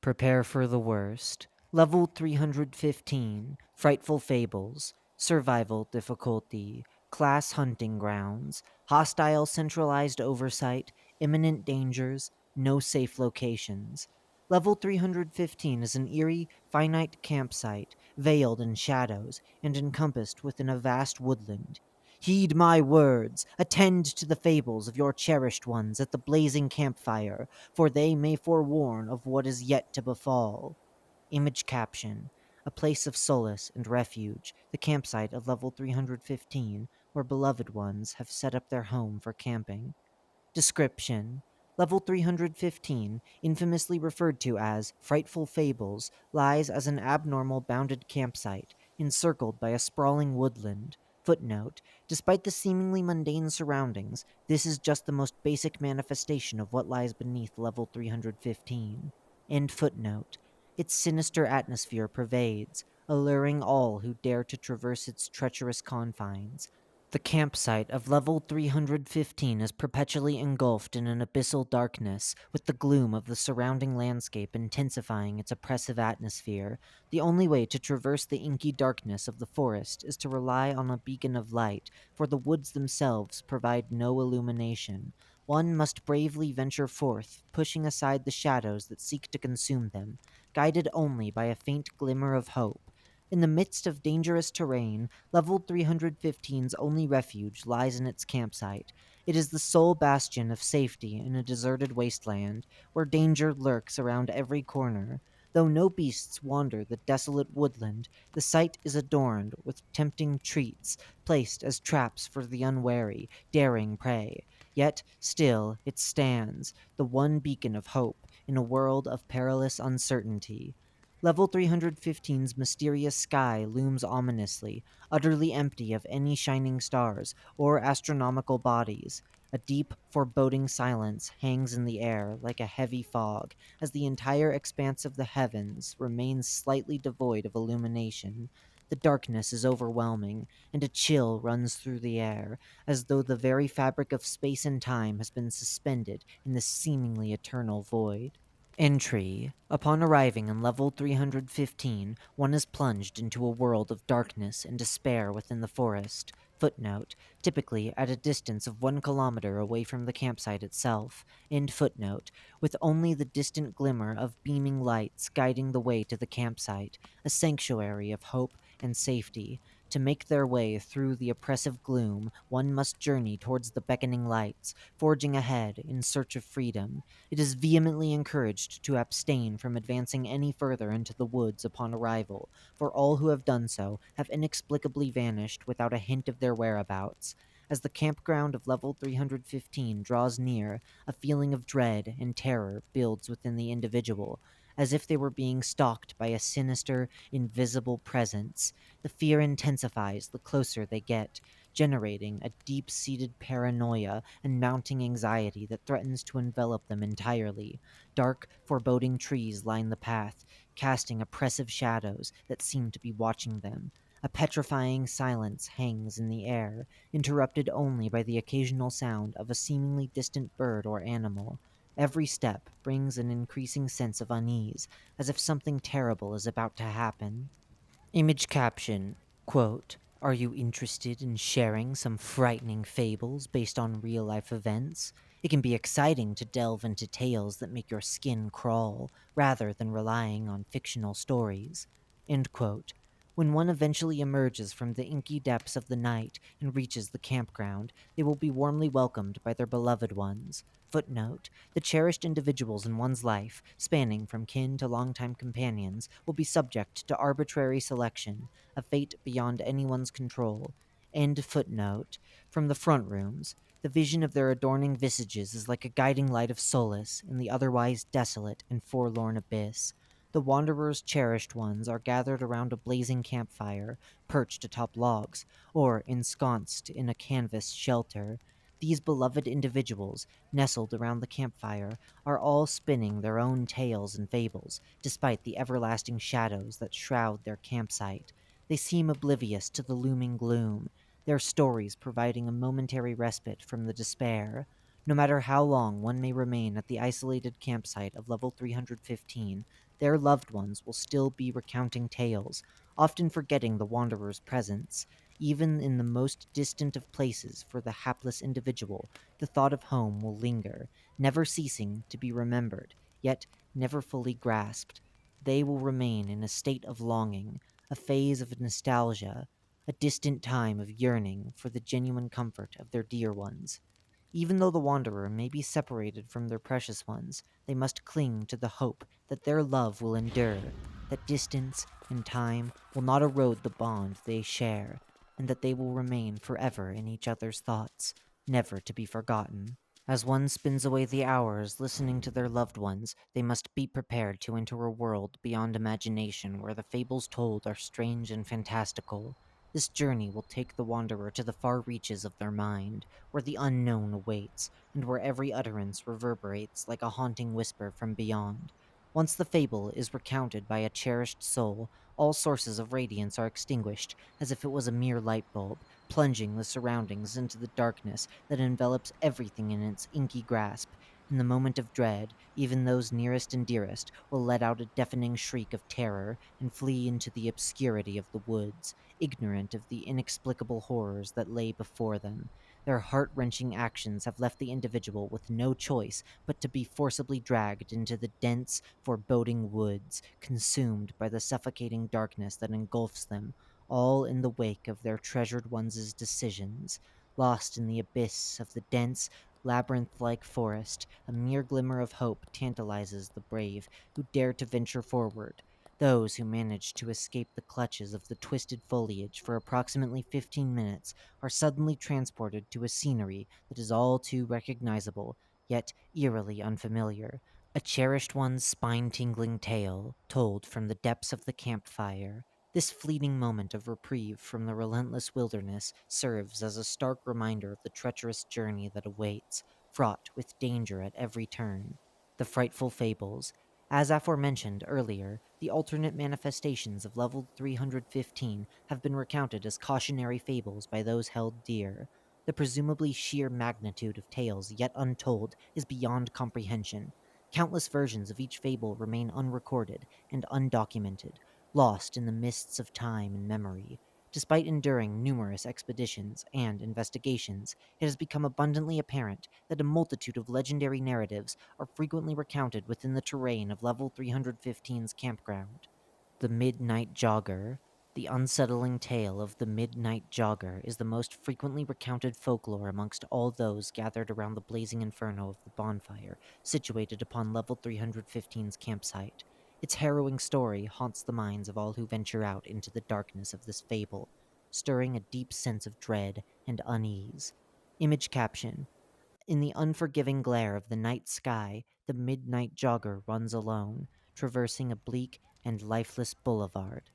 Prepare for the worst. Level 315, Frightful Fables, Survival Difficulty, Class Hunting Grounds, Hostile Centralized Oversight, Imminent Dangers, No Safe Locations. Level 315 is an eerie, finite campsite, veiled in shadows and encompassed within a vast woodland. Heed my words, attend to the fables of your cherished ones at the blazing campfire, for they may forewarn of what is yet to befall. Image caption: a place of solace and refuge, the campsite of level 315, where beloved ones have set up their home for camping. Description: Level 315, infamously referred to as Frightful Fables, lies as an abnormal bounded campsite, encircled by a sprawling woodland. Footnote: Despite the seemingly mundane surroundings, this is just the most basic manifestation of what lies beneath Level 315. End footnote. Its sinister atmosphere pervades, alluring all who dare to traverse its treacherous confines. The campsite of level 315 is perpetually engulfed in an abyssal darkness, with the gloom of the surrounding landscape intensifying its oppressive atmosphere. The only way to traverse the inky darkness of the forest is to rely on a beacon of light, for the woods themselves provide no illumination. One must bravely venture forth, pushing aside the shadows that seek to consume them, guided only by a faint glimmer of hope. In the midst of dangerous terrain, Level 315's only refuge lies in its campsite. It is the sole bastion of safety in a deserted wasteland, where danger lurks around every corner. Though no beasts wander the desolate woodland, the site is adorned with tempting treats, placed as traps for the unwary, daring prey. Yet, still, it stands, the one beacon of hope in a world of perilous uncertainty. Level 315's mysterious sky looms ominously, utterly empty of any shining stars or astronomical bodies. A deep, foreboding silence hangs in the air like a heavy fog, as the entire expanse of the heavens remains slightly devoid of illumination. The darkness is overwhelming, and a chill runs through the air, as though the very fabric of space and time has been suspended in this seemingly eternal void. Entry. Upon arriving in level 315, one is plunged into a world of darkness and despair within the forest. Footnote: Typically at a distance of 1 kilometer away from the campsite itself. End footnote. With only the distant glimmer of beaming lights guiding the way to the campsite, a sanctuary of hope and safety. To make their way through the oppressive gloom, one must journey towards the beckoning lights, forging ahead in search of freedom. It is vehemently encouraged to abstain from advancing any further into the woods upon arrival, for all who have done so have inexplicably vanished without a hint of their whereabouts. As the campground of level 315 draws near, a feeling of dread and terror builds within the individual, as if they were being stalked by a sinister, invisible presence. The fear intensifies the closer they get, generating a deep-seated paranoia and mounting anxiety that threatens to envelop them entirely. Dark, foreboding trees line the path, casting oppressive shadows that seem to be watching them. A petrifying silence hangs in the air, interrupted only by the occasional sound of a seemingly distant bird or animal. Every step brings an increasing sense of unease, as if something terrible is about to happen. Image caption, quote, "Are you interested in sharing some frightening fables based on real-life events? It can be exciting to delve into tales that make your skin crawl, rather than relying on fictional stories." End quote. When one eventually emerges from the inky depths of the night and reaches the campground, they will be warmly welcomed by their beloved ones. Footnote: The cherished individuals in one's life, spanning from kin to longtime companions, will be subject to arbitrary selection, a fate beyond anyone's control. End footnote. From the front rooms, the vision of their adorning visages is like a guiding light of solace in the otherwise desolate and forlorn abyss. The wanderer's cherished ones are gathered around a blazing campfire, perched atop logs, or ensconced in a canvas shelter. These beloved individuals, nestled around the campfire, are all spinning their own tales and fables, despite the everlasting shadows that shroud their campsite. They seem oblivious to the looming gloom, their stories providing a momentary respite from the despair. No matter how long one may remain at the isolated campsite of level 315, their loved ones will still be recounting tales, often forgetting the wanderer's presence. Even in the most distant of places for the hapless individual, the thought of home will linger, never ceasing to be remembered, yet never fully grasped. They will remain in a state of longing, a phase of nostalgia, a distant time of yearning for the genuine comfort of their dear ones. Even though the wanderer may be separated from their precious ones, they must cling to the hope that their love will endure, that distance and time will not erode the bond they share, and that they will remain forever in each other's thoughts, never to be forgotten. As one spins away the hours listening to their loved ones, they must be prepared to enter a world beyond imagination where the fables told are strange and fantastical. This journey will take the wanderer to the far reaches of their mind, where the unknown awaits, and where every utterance reverberates like a haunting whisper from beyond. Once the fable is recounted by a cherished soul, all sources of radiance are extinguished, as if it was a mere light bulb, plunging the surroundings into the darkness that envelops everything in its inky grasp. In the moment of dread, even those nearest and dearest will let out a deafening shriek of terror and flee into the obscurity of the woods, ignorant of the inexplicable horrors that lay before them. Their heart-wrenching actions have left the individual with no choice but to be forcibly dragged into the dense, foreboding woods, consumed by the suffocating darkness that engulfs them, all in the wake of their treasured ones' decisions. Lost in the abyss of the dense, labyrinth-like forest, a mere glimmer of hope tantalizes the brave who dare to venture forward. Those who manage to escape the clutches of the twisted foliage for approximately 15 minutes are suddenly transported to a scenery that is all too recognizable, yet eerily unfamiliar. A cherished one's spine-tingling tale, told from the depths of the campfire. This fleeting moment of reprieve from the relentless wilderness serves as a stark reminder of the treacherous journey that awaits, fraught with danger at every turn. The frightful fables. As aforementioned earlier, the alternate manifestations of level 315 have been recounted as cautionary fables by those held dear. The presumably sheer magnitude of tales yet untold is beyond comprehension. Countless versions of each fable remain unrecorded and undocumented, lost in the mists of time and memory. Despite enduring numerous expeditions and investigations, it has become abundantly apparent that a multitude of legendary narratives are frequently recounted within the terrain of level 315's campground. The Midnight Jogger. The unsettling tale of the Midnight Jogger is the most frequently recounted folklore amongst all those gathered around the blazing inferno of the bonfire, situated upon level 315's campsite. Its harrowing story haunts the minds of all who venture out into the darkness of this fable, stirring a deep sense of dread and unease. Image caption: in the unforgiving glare of the night sky, the midnight jogger runs alone, traversing a bleak and lifeless boulevard.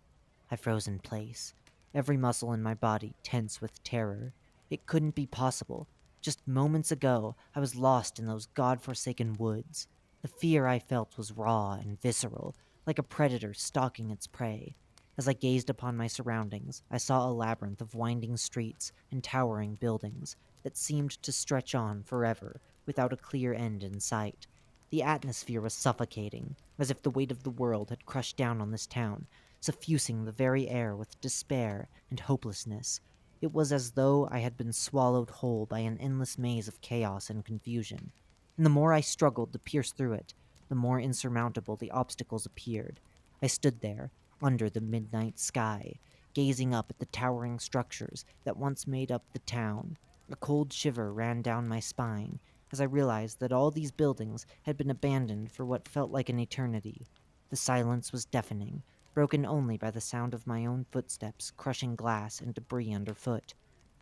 I froze in place, every muscle in my body tense with terror. It couldn't be possible. Just moments ago, I was lost in those god-forsaken woods. The fear I felt was raw and visceral, like a predator stalking its prey. As I gazed upon my surroundings, I saw a labyrinth of winding streets and towering buildings that seemed to stretch on forever, without a clear end in sight. The atmosphere was suffocating, as if the weight of the world had crushed down on this town, suffusing the very air with despair and hopelessness. It was as though I had been swallowed whole by an endless maze of chaos and confusion. And the more I struggled to pierce through it, the more insurmountable the obstacles appeared. I stood there, under the midnight sky, gazing up at the towering structures that once made up the town. A cold shiver ran down my spine as I realized that all these buildings had been abandoned for what felt like an eternity. The silence was deafening, broken only by the sound of my own footsteps crushing glass and debris underfoot.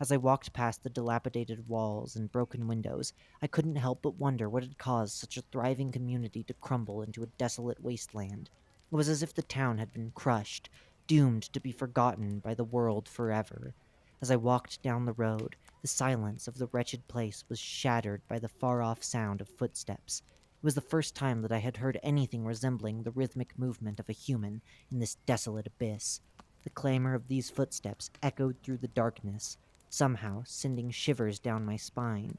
As I walked past the dilapidated walls and broken windows, I couldn't help but wonder what had caused such a thriving community to crumble into a desolate wasteland. It was as if the town had been crushed, doomed to be forgotten by the world forever. As I walked down the road, the silence of the wretched place was shattered by the far-off sound of footsteps. It was the first time that I had heard anything resembling the rhythmic movement of a human in this desolate abyss. The clamor of these footsteps echoed through the darkness, somehow sending shivers down my spine.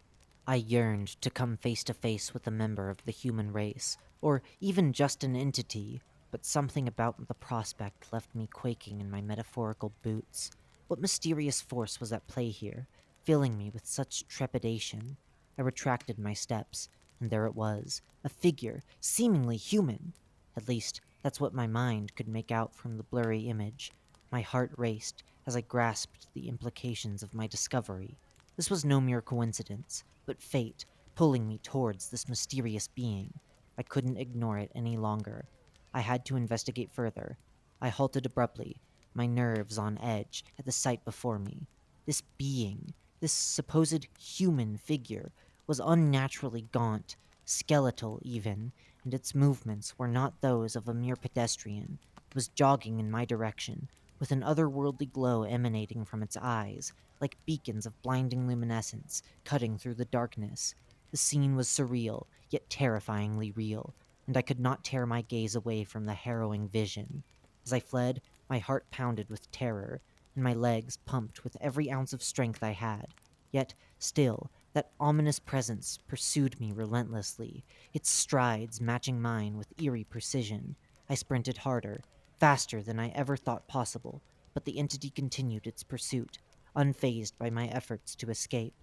I yearned to come face to face with a member of the human race, or even just an entity, but something about the prospect left me quaking in my metaphorical boots. What mysterious force was at play here, filling me with such trepidation? I retracted my steps, and there it was, a figure, seemingly human. At least, that's what my mind could make out from the blurry image. My heart raced as I grasped the implications of my discovery. This was no mere coincidence, but fate pulling me towards this mysterious being. I couldn't ignore it any longer. I had to investigate further. I halted abruptly, my nerves on edge at the sight before me. This being, this supposed human figure, was unnaturally gaunt, skeletal even, and its movements were not those of a mere pedestrian. It was jogging in my direction, with an otherworldly glow emanating from its eyes, like beacons of blinding luminescence cutting through the darkness. The scene was surreal, yet terrifyingly real, and I could not tear my gaze away from the harrowing vision. As I fled, my heart pounded with terror, and my legs pumped with every ounce of strength I had. Yet, still, that ominous presence pursued me relentlessly, its strides matching mine with eerie precision. I sprinted harder, faster than I ever thought possible, but the entity continued its pursuit, unfazed by my efforts to escape.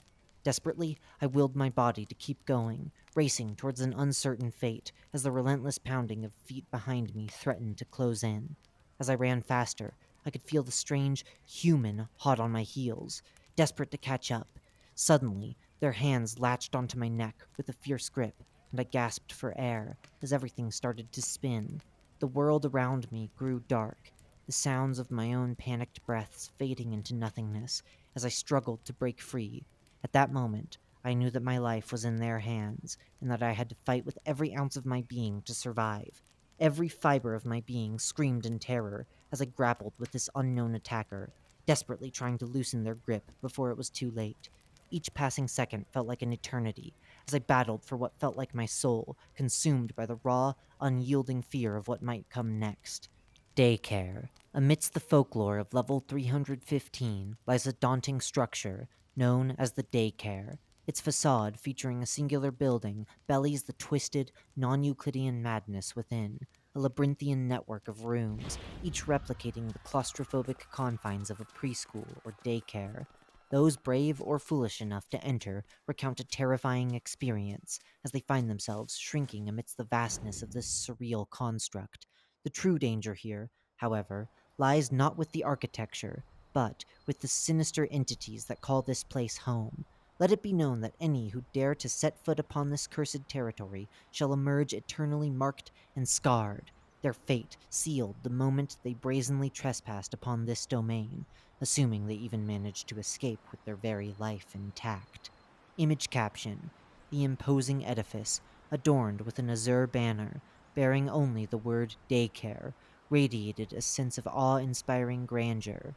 Desperately, I willed my body to keep going, racing towards an uncertain fate as the relentless pounding of feet behind me threatened to close in. As I ran faster, I could feel the strange human hot on my heels, desperate to catch up. Suddenly, their hands latched onto my neck with a fierce grip, and I gasped for air as everything started to spin. The world around me grew dark, the sounds of my own panicked breaths fading into nothingness as I struggled to break free. At that moment, I knew that my life was in their hands, and that I had to fight with every ounce of my being to survive. Every fiber of my being screamed in terror as I grappled with this unknown attacker, desperately trying to loosen their grip before it was too late. Each passing second felt like an eternity, as I battled for what felt like my soul, consumed by the raw, unyielding fear of what might come next. Daycare. Amidst the folklore of level 315 lies a daunting structure known as the daycare. Its facade, featuring a singular building, bellies the twisted, non-Euclidean madness within, a labyrinthian network of rooms, each replicating the claustrophobic confines of a preschool or daycare. Those brave or foolish enough to enter recount a terrifying experience as they find themselves shrinking amidst the vastness of this surreal construct. The true danger here, however, lies not with the architecture, but with the sinister entities that call this place home. Let it be known that any who dare to set foot upon this cursed territory shall emerge eternally marked and scarred, their fate sealed the moment they brazenly trespassed upon this domain, assuming they even managed to escape with their very life intact. Image caption: the imposing edifice, adorned with an azure banner, bearing only the word daycare, radiated a sense of awe-inspiring grandeur.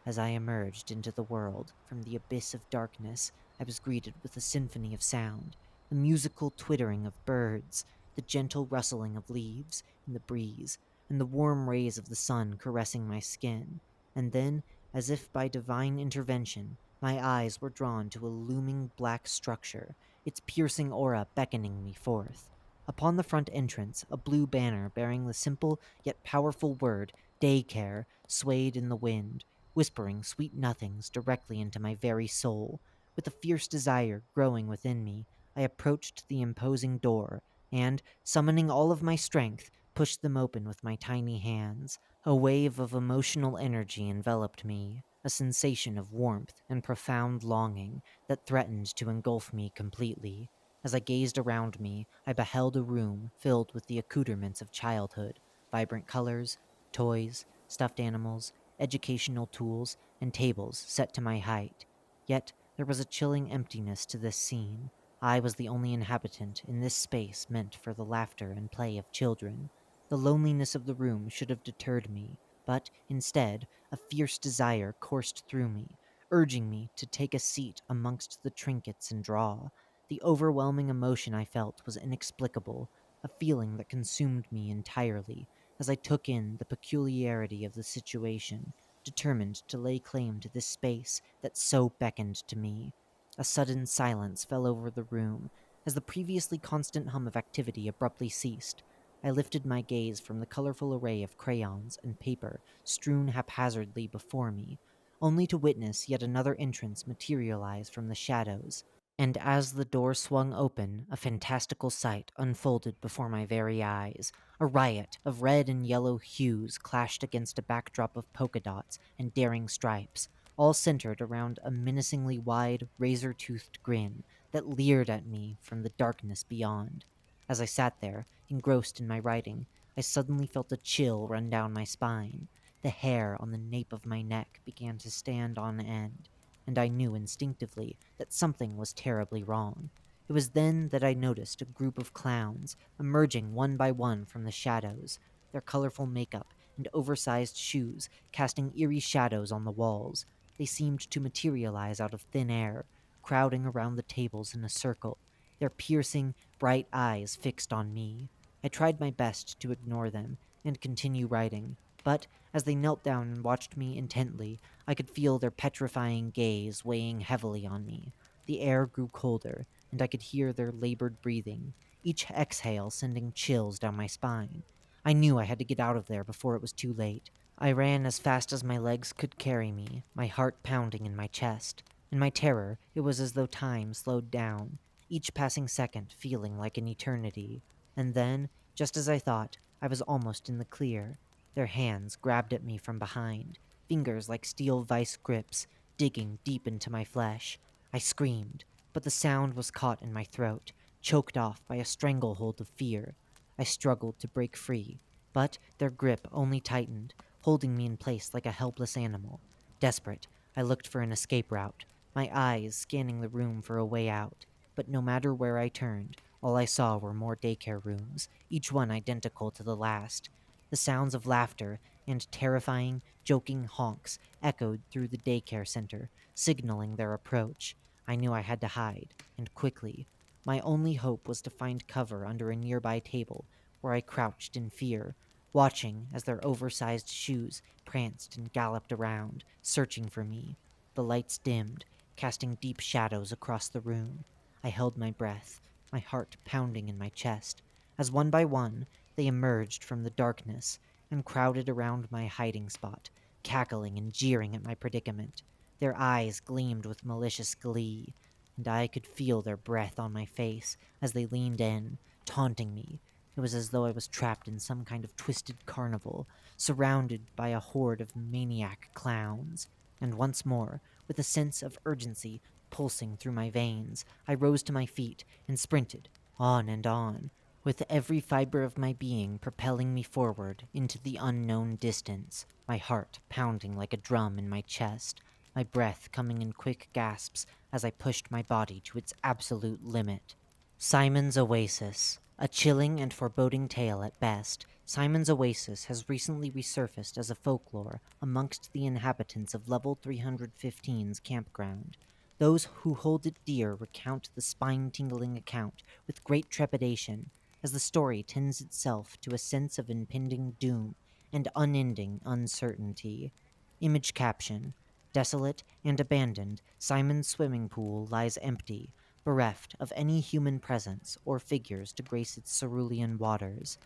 As I emerged into the world from the abyss of darkness, I was greeted with a symphony of sound, the musical twittering of birds, the gentle rustling of leaves in the breeze, and the warm rays of the sun caressing my skin. And then, as if by divine intervention, my eyes were drawn to a looming black structure, its piercing aura beckoning me forth. Upon the front entrance, a blue banner bearing the simple yet powerful word daycare swayed in the wind, whispering sweet nothings directly into my very soul. With a fierce desire growing within me, I approached the imposing door, and, summoning all of my strength, pushed them open with my tiny hands. A wave of emotional energy enveloped me, a sensation of warmth and profound longing that threatened to engulf me completely. As I gazed around me, I beheld a room filled with the accoutrements of childhood, vibrant colors, toys, stuffed animals, educational tools, and tables set to my height. Yet there was a chilling emptiness to this scene. I was the only inhabitant in this space meant for the laughter and play of children. The loneliness of the room should have deterred me, but instead, a fierce desire coursed through me, urging me to take a seat amongst the trinkets and draw. The overwhelming emotion I felt was inexplicable, a feeling that consumed me entirely, as I took in the peculiarity of the situation, determined to lay claim to this space that so beckoned to me. A sudden silence fell over the room, as the previously constant hum of activity abruptly ceased. I lifted my gaze from the colorful array of crayons and paper strewn haphazardly before me, only to witness yet another entrance materialize from the shadows. And as the door swung open, a fantastical sight unfolded before my very eyes. A riot of red and yellow hues clashed against a backdrop of polka dots and daring stripes, all centered around a menacingly wide, razor-toothed grin that leered at me from the darkness beyond. As I sat there, engrossed in my writing, I suddenly felt a chill run down my spine. The hair on the nape of my neck began to stand on end, and I knew instinctively that something was terribly wrong. It was then that I noticed a group of clowns emerging one by one from the shadows, their colorful makeup and oversized shoes casting eerie shadows on the walls. They seemed to materialize out of thin air, crowding around the tables in a circle, their piercing, bright eyes fixed on me. I tried my best to ignore them and continue writing, but as they knelt down and watched me intently, I could feel their petrifying gaze weighing heavily on me. The air grew colder, and I could hear their labored breathing, each exhale sending chills down my spine. I knew I had to get out of there before it was too late. I ran as fast as my legs could carry me, my heart pounding in my chest. In my terror, it was as though time slowed down, each passing second feeling like an eternity. And then, just as I thought, I was almost in the clear. Their hands grabbed at me from behind, fingers like steel vice grips, digging deep into my flesh. I screamed, but the sound was caught in my throat, choked off by a stranglehold of fear. I struggled to break free, but their grip only tightened, holding me in place like a helpless animal. Desperate, I looked for an escape route, my eyes scanning the room for a way out. But no matter where I turned, all I saw were more daycare rooms, each one identical to the last. The sounds of laughter and terrifying, joking honks echoed through the daycare center, signaling their approach. I knew I had to hide, and quickly. My only hope was to find cover under a nearby table, where I crouched in fear, watching as their oversized shoes pranced and galloped around, searching for me. The lights dimmed, casting deep shadows across the room. I held my breath, my heart pounding in my chest, as one by one they emerged from the darkness and crowded around my hiding spot, cackling and jeering at my predicament. Their eyes gleamed with malicious glee, and I could feel their breath on my face as they leaned in, taunting me. It was as though I was trapped in some kind of twisted carnival, surrounded by a horde of maniac clowns. And once more, with a sense of urgency pulsing through my veins, I rose to my feet and sprinted, on and on, with every fiber of my being propelling me forward into the unknown distance, my heart pounding like a drum in my chest, my breath coming in quick gasps as I pushed my body to its absolute limit. Simon's Oasis. A chilling and foreboding tale at best, Simon's Oasis has recently resurfaced as a folklore amongst the inhabitants of Level 315's campground. Those who hold it dear recount the spine-tingling account with great trepidation, as the story tends itself to a sense of impending doom and unending uncertainty. Image caption: desolate and abandoned, Simon's swimming pool lies empty, bereft of any human presence or figures to grace its cerulean waters.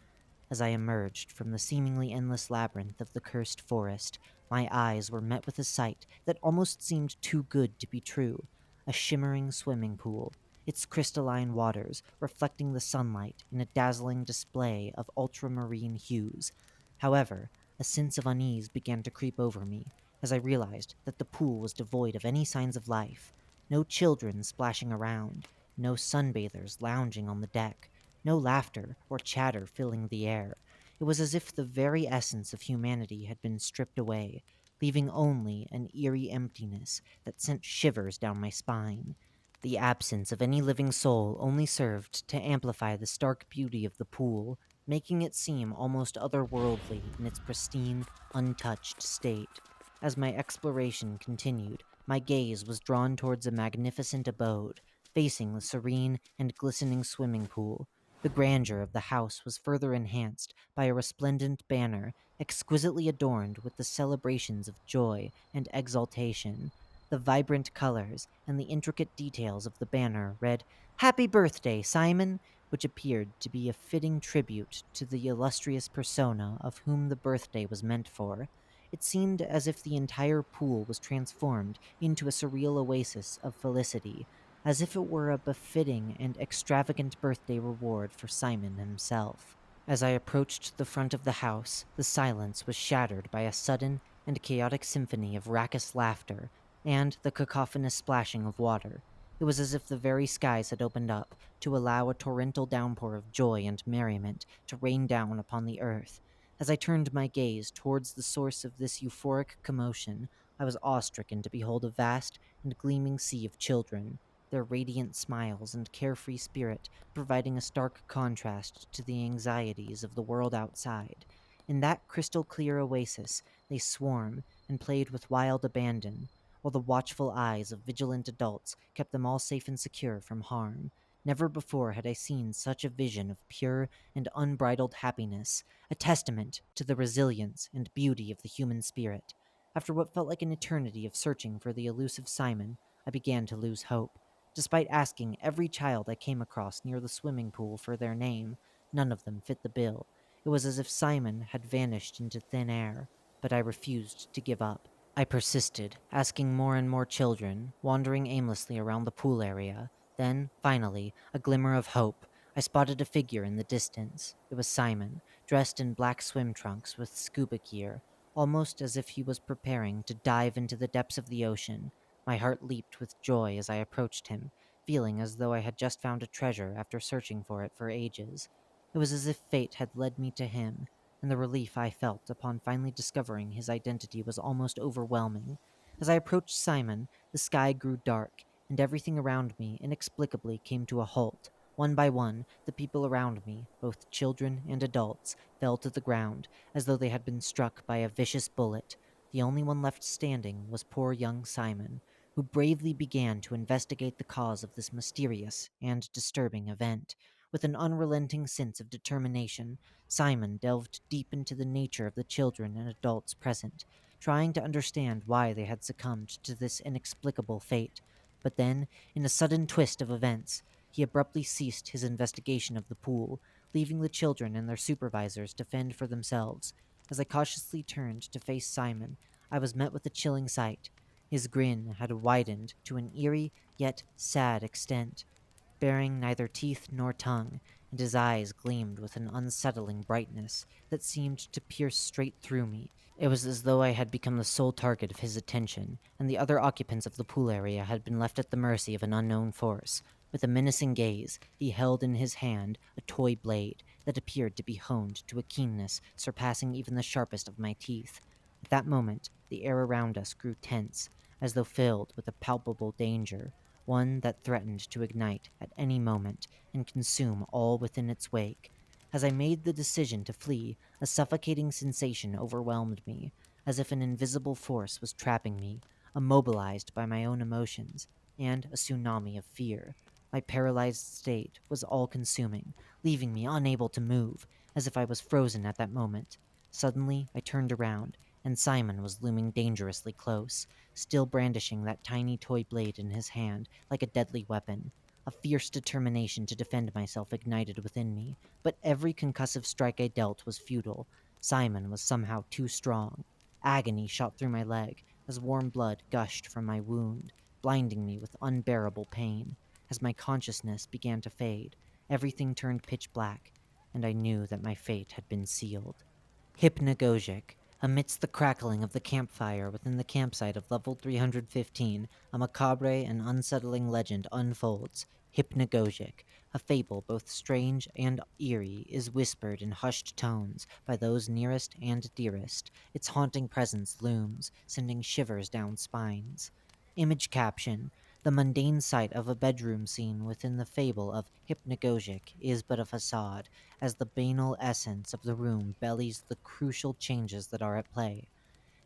As I emerged from the seemingly endless labyrinth of the cursed forest, my eyes were met with a sight that almost seemed too good to be true: a shimmering swimming pool, its crystalline waters reflecting the sunlight in a dazzling display of ultramarine hues. However, a sense of unease began to creep over me as I realized that the pool was devoid of any signs of life. No children splashing around, no sunbathers lounging on the deck, no laughter or chatter filling the air. It was as if the very essence of humanity had been stripped away, leaving only an eerie emptiness that sent shivers down my spine. The absence of any living soul only served to amplify the stark beauty of the pool, making it seem almost otherworldly in its pristine, untouched state. As my exploration continued, my gaze was drawn towards a magnificent abode, facing the serene and glistening swimming pool. The grandeur of the house was further enhanced by a resplendent banner, exquisitely adorned with the celebrations of joy and exaltation. The vibrant colors and the intricate details of the banner read, "Happy Birthday, Simon!" which appeared to be a fitting tribute to the illustrious persona of whom the birthday was meant for. It seemed as if the entire pool was transformed into a surreal oasis of felicity, as if it were a befitting and extravagant birthday reward for Simon himself. As I approached the front of the house, the silence was shattered by a sudden and chaotic symphony of raucous laughter and the cacophonous splashing of water. It was as if the very skies had opened up to allow a torrential downpour of joy and merriment to rain down upon the earth. As I turned my gaze towards the source of this euphoric commotion, I was awe-stricken to behold a vast and gleaming sea of children, their radiant smiles and carefree spirit providing a stark contrast to the anxieties of the world outside. In that crystal-clear oasis, they swarm and played with wild abandon, while the watchful eyes of vigilant adults kept them all safe and secure from harm. Never before had I seen such a vision of pure and unbridled happiness, a testament to the resilience and beauty of the human spirit. After what felt like an eternity of searching for the elusive Simon, I began to lose hope. Despite asking every child I came across near the swimming pool for their name, none of them fit the bill. It was as if Simon had vanished into thin air, but I refused to give up. I persisted, asking more and more children, wandering aimlessly around the pool area. Then, finally, a glimmer of hope. I spotted a figure in the distance. It was Simon, dressed in black swim trunks with scuba gear, almost as if he was preparing to dive into the depths of the ocean. My heart leaped with joy as I approached him, feeling as though I had just found a treasure after searching for it for ages. It was as if fate had led me to him, and the relief I felt upon finally discovering his identity was almost overwhelming. As I approached Simon, the sky grew dark, and everything around me inexplicably came to a halt. One by one, the people around me, both children and adults, fell to the ground, as though they had been struck by a vicious bullet. The only one left standing was poor young Simon, who bravely began to investigate the cause of this mysterious and disturbing event. With an unrelenting sense of determination, Simon delved deep into the nature of the children and adults present, trying to understand why they had succumbed to this inexplicable fate. But then, in a sudden twist of events, he abruptly ceased his investigation of the pool, leaving the children and their supervisors to fend for themselves. As I cautiously turned to face Simon, I was met with a chilling sight. His grin had widened to an eerie yet sad extent, bearing neither teeth nor tongue, and his eyes gleamed with an unsettling brightness that seemed to pierce straight through me. It was as though I had become the sole target of his attention, and the other occupants of the pool area had been left at the mercy of an unknown force. With a menacing gaze, he held in his hand a toy blade that appeared to be honed to a keenness surpassing even the sharpest of my teeth. At that moment, the air around us grew tense, as though filled with a palpable danger, one that threatened to ignite at any moment and consume all within its wake. As I made the decision to flee, a suffocating sensation overwhelmed me, as if an invisible force was trapping me, immobilized by my own emotions, and a tsunami of fear. My paralyzed state was all-consuming, leaving me unable to move, as if I was frozen at that moment. Suddenly, I turned around, and Simon was looming dangerously close, still brandishing that tiny toy blade in his hand like a deadly weapon. A fierce determination to defend myself ignited within me, but every concussive strike I dealt was futile. Simon was somehow too strong. Agony shot through my leg as warm blood gushed from my wound, blinding me with unbearable pain. As my consciousness began to fade, everything turned pitch black, and I knew that my fate had been sealed. Hypnagogic. Amidst the crackling of the campfire within the campsite of level 315, a macabre and unsettling legend unfolds. Hypnagogic, a fable both strange and eerie, is whispered in hushed tones by those nearest and dearest. Its haunting presence looms, sending shivers down spines. Image caption: the mundane sight of a bedroom scene within the fable of Hypnagogic is but a facade, as the banal essence of the room bellies the crucial changes that are at play.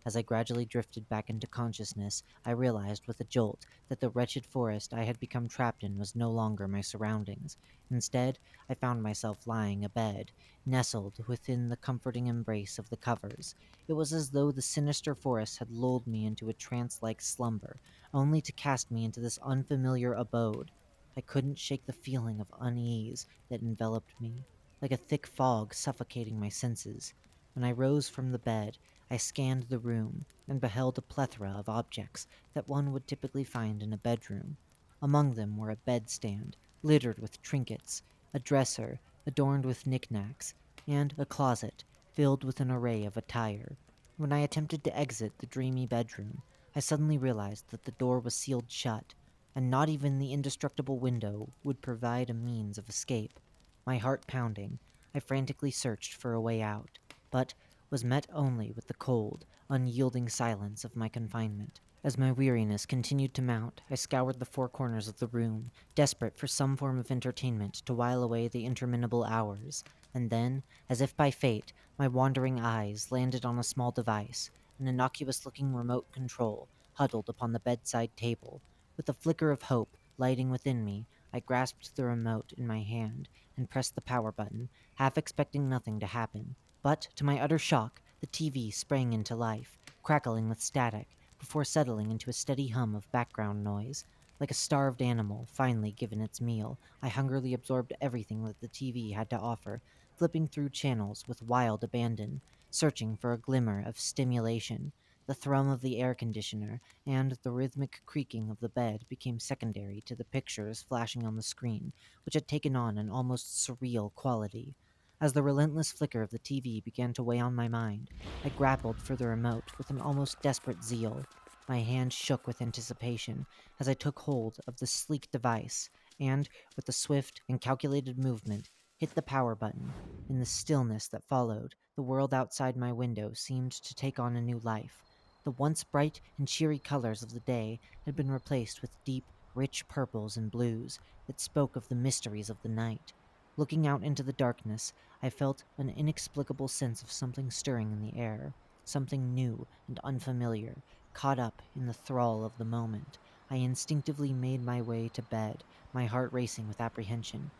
As I gradually drifted back into consciousness, I realized with a jolt that the wretched forest I had become trapped in was no longer my surroundings. Instead, I found myself lying abed, nestled within the comforting embrace of the covers. It was as though the sinister forest had lulled me into a trance-like slumber, only to cast me into this unfamiliar abode. I couldn't shake the feeling of unease that enveloped me, like a thick fog suffocating my senses. When I rose from the bed, I scanned the room and beheld a plethora of objects that one would typically find in a bedroom. Among them were a bedstand, littered with trinkets, a dresser, adorned with knickknacks, and a closet, filled with an array of attire. When I attempted to exit the dreamy bedroom, I suddenly realized that the door was sealed shut, and not even the indestructible window would provide a means of escape. My heart pounding, I frantically searched for a way out, but was met only with the cold, unyielding silence of my confinement. As my weariness continued to mount, I scoured the four corners of the room, desperate for some form of entertainment to while away the interminable hours. And then, as if by fate, my wandering eyes landed on a small device, an innocuous-looking remote control, huddled upon the bedside table. With a flicker of hope lighting within me, I grasped the remote in my hand and pressed the power button, half expecting nothing to happen. But, to my utter shock, the TV sprang into life, crackling with static, before settling into a steady hum of background noise. Like a starved animal finally given its meal, I hungrily absorbed everything that the TV had to offer, flipping through channels with wild abandon, searching for a glimmer of stimulation. The thrum of the air conditioner and the rhythmic creaking of the bed became secondary to the pictures flashing on the screen, which had taken on an almost surreal quality. As the relentless flicker of the TV began to weigh on my mind, I grappled for the remote with an almost desperate zeal. My hand shook with anticipation as I took hold of the sleek device and, with a swift and calculated movement, hit the power button. In the stillness that followed, the world outside my window seemed to take on a new life. The once bright and cheery colors of the day had been replaced with deep, rich purples and blues that spoke of the mysteries of the night. Looking out into the darkness, I felt an inexplicable sense of something stirring in the air, something new and unfamiliar. Caught up in the thrall of the moment, I instinctively made my way to bed, my heart racing with apprehension.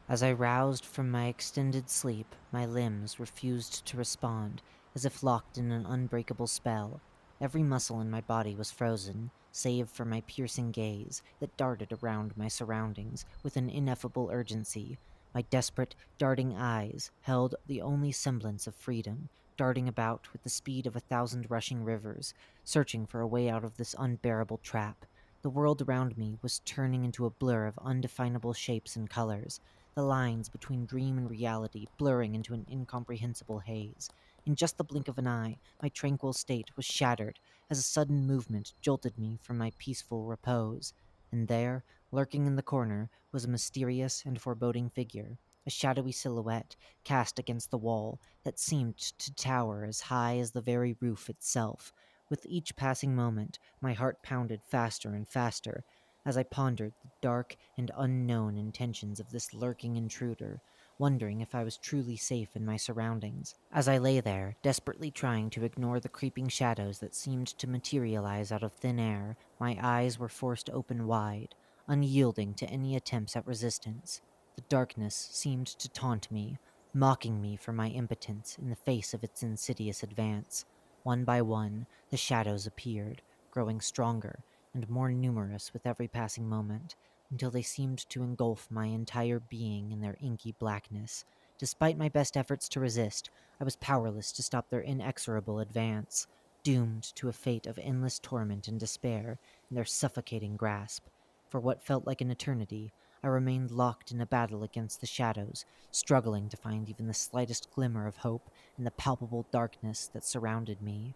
As I roused from my extended sleep, my limbs refused to respond, as if locked in an unbreakable spell. Every muscle in my body was frozen, save for my piercing gaze that darted around my surroundings with an ineffable urgency. My desperate, darting eyes held the only semblance of freedom, darting about with the speed of 1,000 rushing rivers, searching for a way out of this unbearable trap. The world around me was turning into a blur of undefinable shapes and colors, the lines between dream and reality blurring into an incomprehensible haze. In just the blink of an eye, my tranquil state was shattered as a sudden movement jolted me from my peaceful repose. And there, lurking in the corner, was a mysterious and foreboding figure, a shadowy silhouette cast against the wall that seemed to tower as high as the very roof itself. With each passing moment, my heart pounded faster and faster, as I pondered the dark and unknown intentions of this lurking intruder, wondering if I was truly safe in my surroundings. As I lay there, desperately trying to ignore the creeping shadows that seemed to materialize out of thin air, my eyes were forced open wide, unyielding to any attempts at resistance. The darkness seemed to taunt me, mocking me for my impotence in the face of its insidious advance. One by one, the shadows appeared, growing stronger and more numerous with every passing moment, until they seemed to engulf my entire being in their inky blackness. Despite my best efforts to resist, I was powerless to stop their inexorable advance, doomed to a fate of endless torment and despair in their suffocating grasp. For what felt like an eternity, I remained locked in a battle against the shadows, struggling to find even the slightest glimmer of hope in the palpable darkness that surrounded me.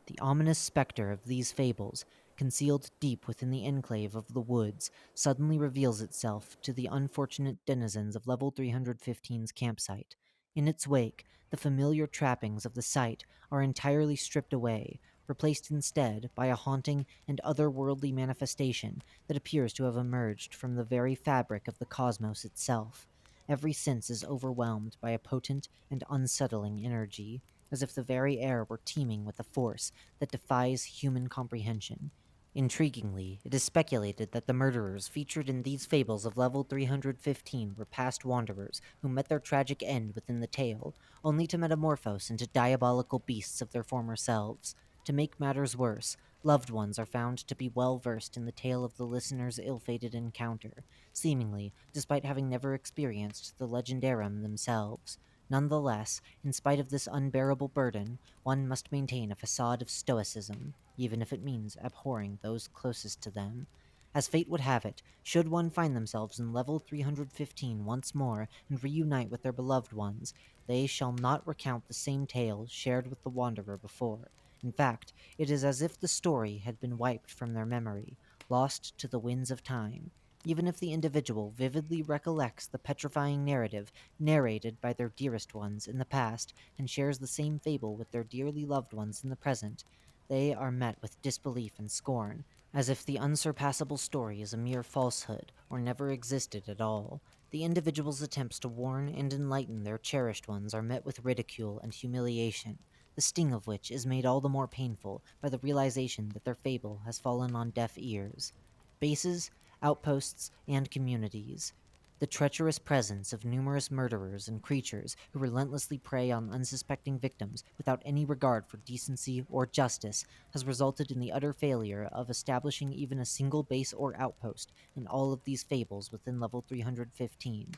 The ominous specter of these fables, concealed deep within the enclave of the woods, suddenly reveals itself to the unfortunate denizens of Level 315's campsite. In its wake, the familiar trappings of the site are entirely stripped away, replaced instead by a haunting and otherworldly manifestation that appears to have emerged from the very fabric of the cosmos itself. Every sense is overwhelmed by a potent and unsettling energy, as if the very air were teeming with a force that defies human comprehension. Intriguingly, it is speculated that the murderers featured in these fables of Level 315 were past wanderers who met their tragic end within the tale, only to metamorphose into diabolical beasts of their former selves. To make matters worse, Loved ones are found to be well versed in the tale of the listener's ill-fated encounter, seemingly despite having never experienced the legendarum themselves. Nonetheless, in spite of this unbearable burden, one must maintain a facade of stoicism, even if it means abhorring those closest to them. As fate would have it, should one find themselves in level 315 once more and reunite with their beloved ones, they shall not recount the same tale shared with the wanderer before. In fact, it is as if the story had been wiped from their memory, lost to the winds of time. Even if the individual vividly recollects the petrifying narrative narrated by their dearest ones in the past and shares the same fable with their dearly loved ones in the present, they are met with disbelief and scorn, as if the unsurpassable story is a mere falsehood or never existed at all. The individual's attempts to warn and enlighten their cherished ones are met with ridicule and humiliation, the sting of which is made all the more painful by the realization that their fable has fallen on deaf ears. Bases, outposts, and communities. The treacherous presence of numerous murderers and creatures who relentlessly prey on unsuspecting victims without any regard for decency or justice has resulted in the utter failure of establishing even a single base or outpost in all of these fables within level 315.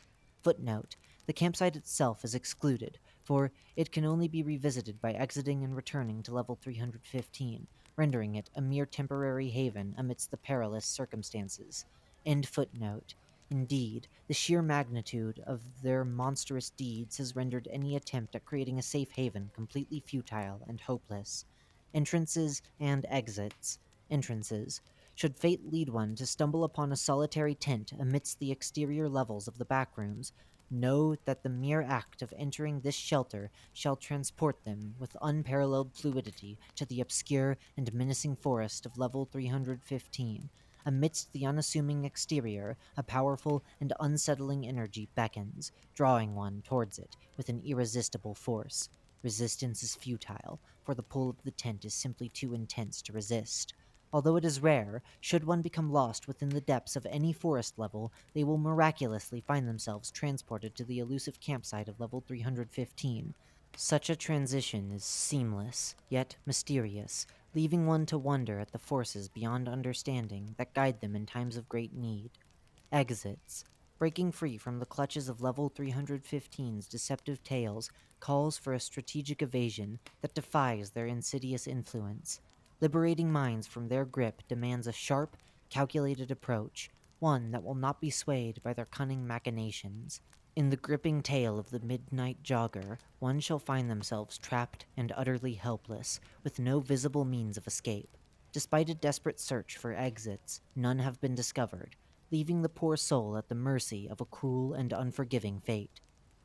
Footnote: the campsite itself is excluded, for it can only be revisited by exiting and returning to level 315, rendering it a mere temporary haven amidst the perilous circumstances. End footnote. Indeed, the sheer magnitude of their monstrous deeds has rendered any attempt at creating a safe haven completely futile and hopeless. Entrances and exits. Entrances. Should fate lead one to stumble upon a solitary tent amidst the exterior levels of the backrooms, know that the mere act of entering this shelter shall transport them with unparalleled fluidity to the obscure and menacing forest of level 315. Amidst the unassuming exterior, a powerful and unsettling energy beckons, drawing one towards it with an irresistible force. Resistance is futile, for the pull of the tent is simply too intense to resist. Although it is rare, should one become lost within the depths of any forest level, they will miraculously find themselves transported to the elusive campsite of level 315. Such a transition is seamless, yet mysterious, leaving one to wonder at the forces beyond understanding that guide them in times of great need. Exits. Breaking free from the clutches of level 315's deceptive tales calls for a strategic evasion that defies their insidious influence. Liberating minds from their grip demands a sharp, calculated approach, one that will not be swayed by their cunning machinations. In the gripping tale of the midnight jogger, one shall find themselves trapped and utterly helpless, with no visible means of escape. Despite a desperate search for exits, none have been discovered, leaving the poor soul at the mercy of a cruel and unforgiving fate.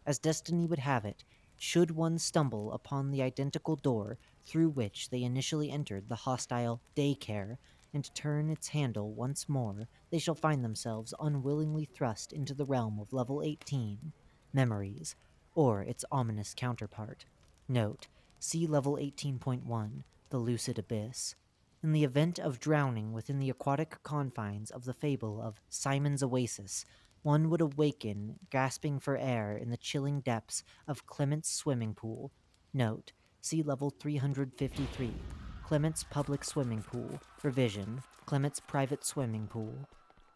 As destiny would have it, should one stumble upon the identical door through which they initially entered the hostile daycare and turn its handle once more, they shall find themselves unwillingly thrust into the realm of level 18, memories, or its ominous counterpart. Note: see level 18.1, the lucid abyss. In the event of drowning within the aquatic confines of the fable of Simon's Oasis, one would awaken gasping for air in the chilling depths of Clement's swimming pool. Note: see level 353, Clement's public swimming pool. Revision: Clement's private swimming pool.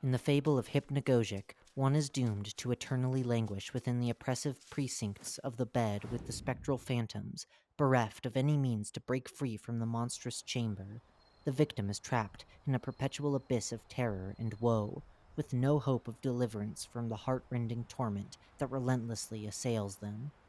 In the fable of Hypnagogic, one is doomed to eternally languish within the oppressive precincts of the bed with the spectral phantoms, bereft of any means to break free from the monstrous chamber. The victim is trapped in a perpetual abyss of terror and woe, with no hope of deliverance from the heart-rending torment that relentlessly assails them.